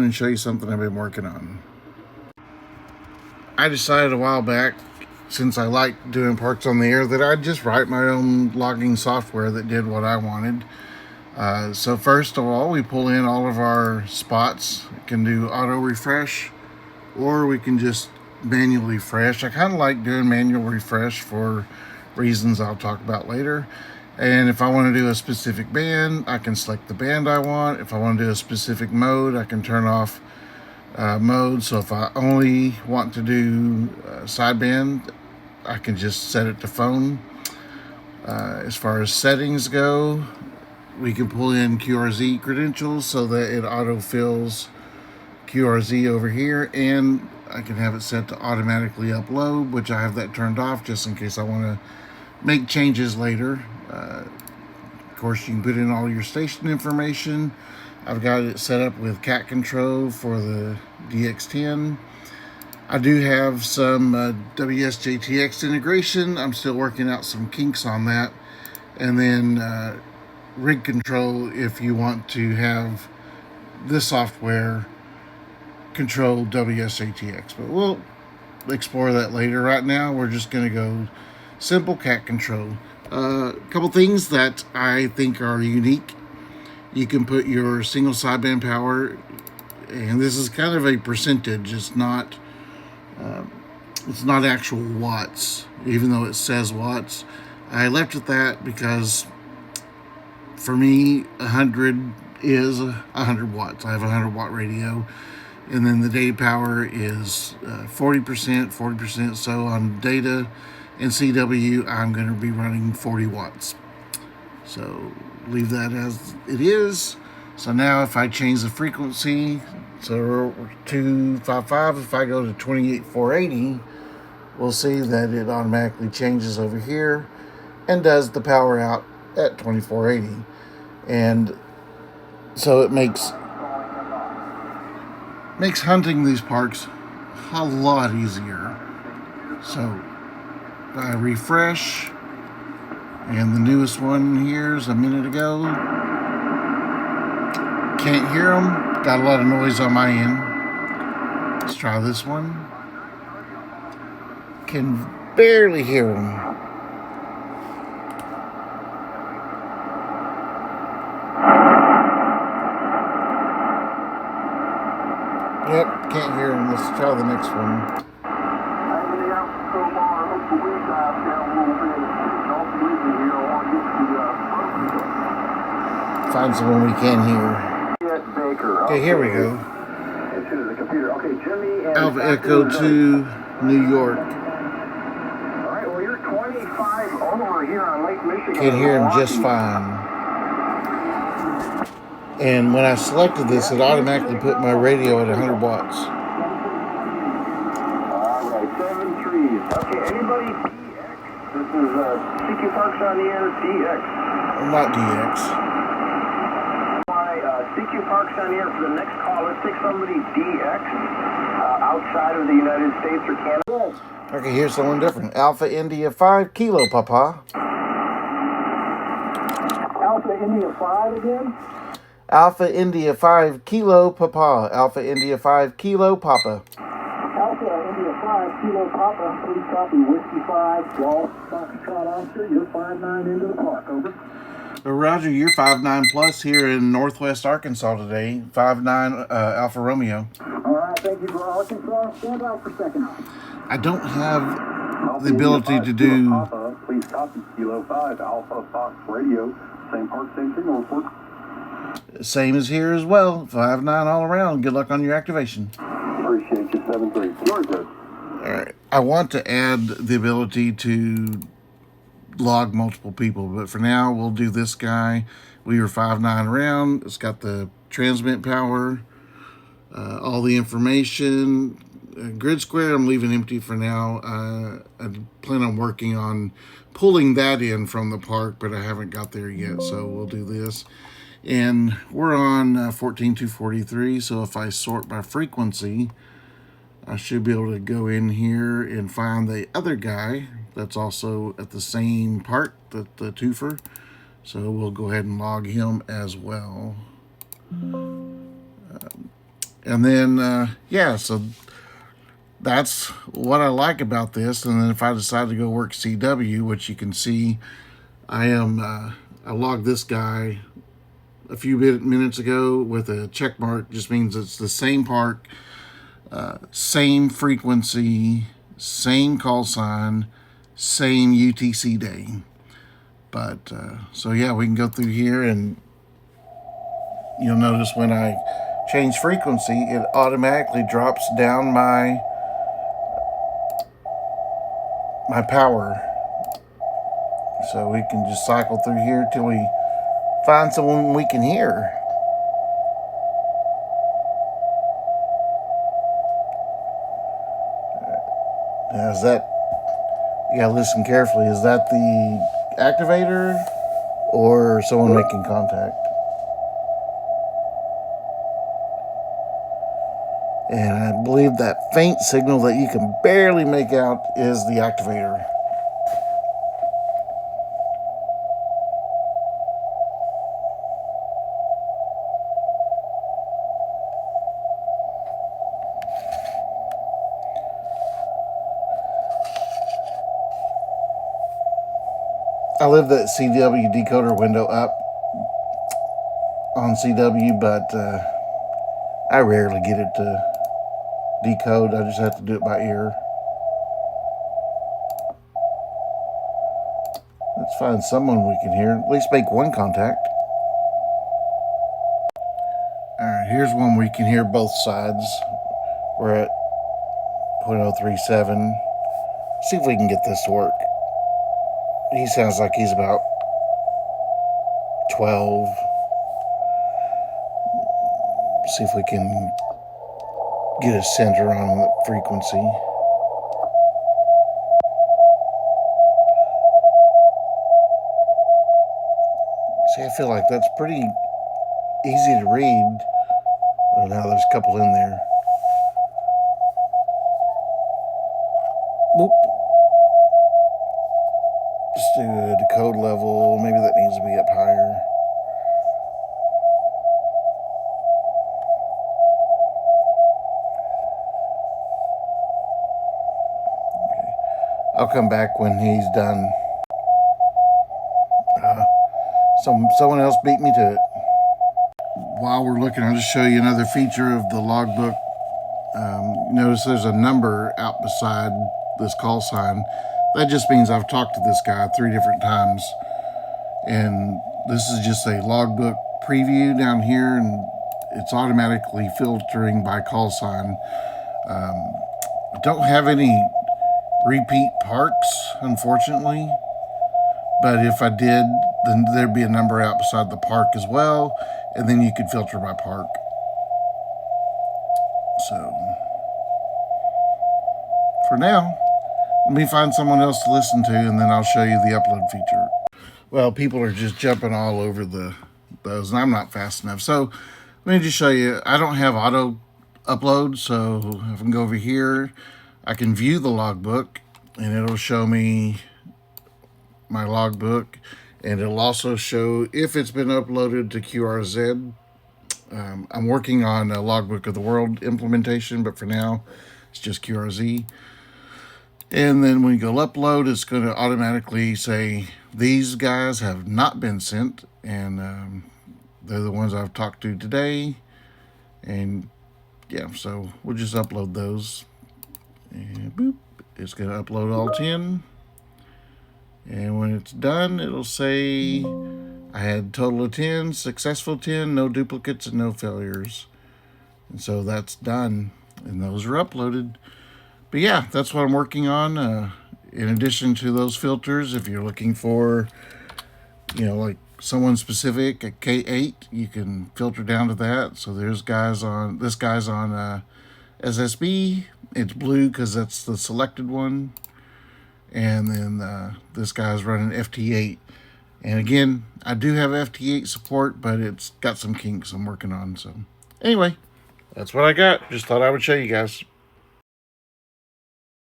and show you something I've been working on. I decided a while back, since I like doing parks on the air, that I'd just write my own logging software that did what I wanted. So first of all, we pull in all of our spots. We can do auto refresh, or we can just manually refresh. I kind of like doing manual refresh for reasons I'll talk about later. And if I want to do a specific band, I can select the band I want. If I want to do a specific mode, I can turn off mode. So if I only want to do sideband, I can just set it to phone. As far as settings go, we can pull in QRZ credentials so that it auto-fills QRZ over here, and I can have it set to automatically upload, which I have that turned off just in case I want to make changes later. Of course, you can put in all your station information. I've got it set up with cat control for the DX10. I do have some WSJTX integration. I'm still working out some kinks on that. And then rig control if you want to have this software control WSJTX. But we'll explore that later. Right now, we're just going to go simple cat control. A couple things that I think are unique. You can put your single sideband power, and this is kind of a percentage. It's not actual watts, even though it says watts. I left it that because for me, 100 is 100 watts. I have a 100 watt radio, and then the data power is 40%. So on data and CW, I'm going to be running 40 watts. So leave that as it is. So now if I change the frequency, so 255, if I go to 28480, we'll see that it automatically changes over here and does the power out at 2480. And so it makes hunting these parks a lot easier. So I refresh, and the newest one here is a minute ago. Can't hear them. Got a lot of noise on my end. Let's try this one. Can barely hear them. Yep, can't hear them. Let's try the next one. Find someone we can hear. Okay, here we go. Alpha Echo to New York. Can hear him just fine. And when I selected this, it automatically put my radio at 100 watts. Alright, 7-3. Okay, anybody DX? This is CQ Parks on the air, DX. I'm not DX. CQ Parks on the air for the next call. Let's take somebody DX outside of the United States or Canada. Okay, here's someone different. Alpha India 5 Kilo Papa. Alpha India 5 again? Alpha India 5 Kilo Papa. Alpha India 5 Kilo Papa. Alpha India 5 Kilo Papa. Please copy Whiskey 5 Golf Foxtrot Officer. You're 5-9 into the park. Over. Roger, you're 5-9 plus here in Northwest Arkansas today. 5-9 Alpha Romeo. All right, thank you for Arkansas. Stand by for second. I don't have the ability to do... Papa, please copy Kilo 5 Alpha Fox Radio. Same park, same signal report. Same as here as well. 5-9 all around. Good luck on your activation. Appreciate you, 7-3. You're good. All right. I want to add the ability to log multiple people, but for now we'll do this guy. We were 5-9 around. It's got the transmit power, all the information. Grid square I'm leaving empty for now. I plan on working on pulling that in from the park, but I haven't got there yet, so we'll do this. And we're on 14243, so if I sort by frequency, I should be able to go in here and find the other guy that's also at the same part, the twofer. So we'll go ahead and log him as well. And then, yeah, so that's what I like about this. And then if I decide to go work CW, which you can see, I logged this guy a few minutes ago with a check mark. Just means it's the same park, same frequency, same call sign, same UTC day. But so yeah, we can go through here, and you'll notice when I change frequency, it automatically drops down my power. So we can just cycle through here till we find someone we can hear. Now, is that, you gotta listen carefully, is that the activator or someone making contact? And I believe that faint signal that you can barely make out is the activator. I leave that CW decoder window up on CW, but I rarely get it to decode. I just have to do it by ear. Let's find someone we can hear. At least make one contact. Alright, here's one we can hear both sides. We're at 0.037. See if we can get this to work. He sounds like he's about 12. See if we can get a center on the frequency. See, I feel like that's pretty easy to read. Well, now there's a couple in there. Boop. Just do a decode level. Maybe that needs to be up higher. Okay. I'll come back when he's done. Someone else beat me to it. While we're looking, I'll just show you another feature of the logbook. Notice there's a number out beside this call sign. That just means I've talked to this guy 3 different times. And this is just a logbook preview down here, and it's automatically filtering by call sign. I don't have any repeat parks, unfortunately. But if I did, then there'd be a number out beside the park as well, and then you could filter by park. So, for now, let me find someone else to listen to, and then I'll show you the upload feature. Well, people are just jumping all over those, and I'm not fast enough. So, let me just show you. I don't have auto upload, so if I can go over here, I can view the logbook, and it'll show me my logbook, and it'll also show if it's been uploaded to QRZ. I'm working on a Logbook of the World implementation, but for now it's just QRZ. And then when you go upload, it's going to automatically say these guys have not been sent, and they're the ones I've talked to today. And yeah, so we'll just upload those, and boop, it's going to upload all 10. And when it's done, it'll say I had a total of 10, successful 10, no duplicates and no failures. And so that's done, and those are uploaded. But yeah, that's what I'm working on. In addition to those filters, if you're looking for, like someone specific at K8, you can filter down to that. So this guy's on SSB. It's blue because that's the selected one. And then this guy's running FT8. And again, I do have FT8 support, but it's got some kinks I'm working on. So anyway, that's what I got. Just thought I would show you guys.